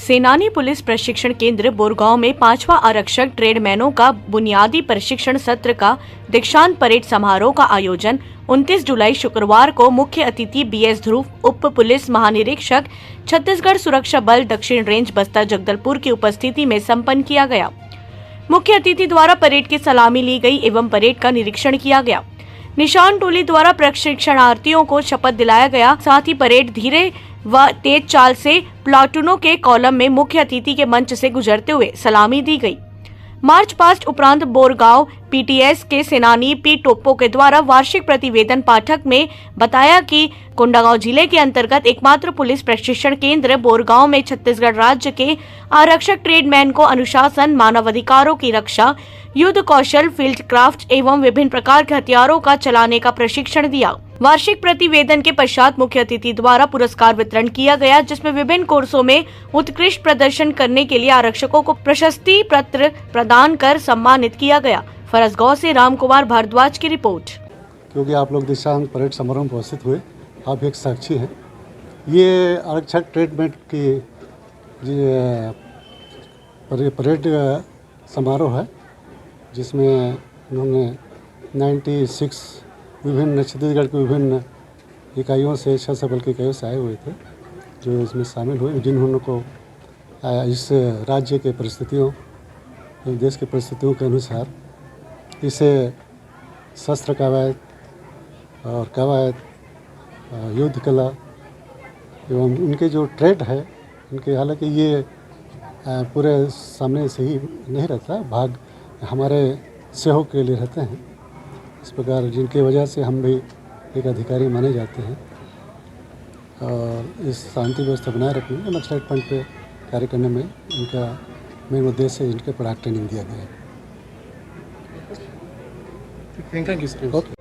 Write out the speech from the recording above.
सेनानी पुलिस प्रशिक्षण केंद्र बोरगांव में 5वां आरक्षक ट्रेडमैनों का बुनियादी प्रशिक्षण सत्र का दीक्षांत परेड समारोह का आयोजन 29 जुलाई शुक्रवार को मुख्य अतिथि BS ध्रुव, उप पुलिस महानिरीक्षक छत्तीसगढ़ सुरक्षा बल दक्षिण रेंज बस्तर जगदलपुर की उपस्थिति में संपन्न किया गया। मुख्य अतिथि द्वारा परेड की सलामी ली गई एवं परेड का निरीक्षण किया गया। निशान टोली द्वारा प्रशिक्षणार्थियों को शपथ दिलाया गया। साथ ही परेड धीरे व तेज चाल से प्लाटूनों के कॉलम में मुख्य अतिथि के मंच से गुजरते हुए सलामी दी गई। मार्च पास्ट उपरांत बोरगांव PTS के सेनानी P टोप्पो के द्वारा वार्षिक प्रतिवेदन पाठक में बताया कि कोंडागांव जिले के अंतर्गत एकमात्र पुलिस प्रशिक्षण केंद्र बोरगांव में छत्तीसगढ़ राज्य के आरक्षक ट्रेडमैन को अनुशासन, मानवाधिकारों की रक्षा, युद्ध कौशल, फील्ड क्राफ्ट एवं विभिन्न प्रकार के हथियारों का चलाने का प्रशिक्षण दिया। वार्षिक प्रतिवेदन के पश्चात मुख्य अतिथि द्वारा पुरस्कार वितरण किया गया, जिसमें विभिन्न कोर्सों में उत्कृष्ट प्रदर्शन करने के लिए आरक्षकों को प्रशस्ति पत्र प्रदान कर सम्मानित किया गया। फरसगांव से राम कुमार भारद्वाज की रिपोर्ट। क्योंकि आप लोग दीक्षांत परेड समारोह में उपस्थित हुए, आप एक साक्षी हैं। ये आरक्षक ट्रेडमैन की परेड समारोह है, जिसमें उन्होंने 96 विभिन्न छत्तीसगढ़ के विभिन्न इकाइयों से, सशस्त्र बल की इकाइयों से आए हुए थे, जो इसमें शामिल हुए, जिन्होंने को इस राज्य के परिस्थितियों, देश की परिस्थितियों के अनुसार इसे शस्त्र कवायद और कवायद, युद्ध कला एवं उनके जो ट्रेड है, उनके हालांकि ये पूरे सामने से ही नहीं रहता, भाग हमारे सहयोग के लिए रहते हैं। इस प्रकार जिनकी वजह से हम भी एक अधिकारी माने जाते हैं और इस शांति व्यवस्था बनाए रखने में, नक्सल फ्रंट पे कार्य करने में इनका मेन उद्देश्य है। इनके पर ट्रेनिंग दिया गया है। Thank you sir.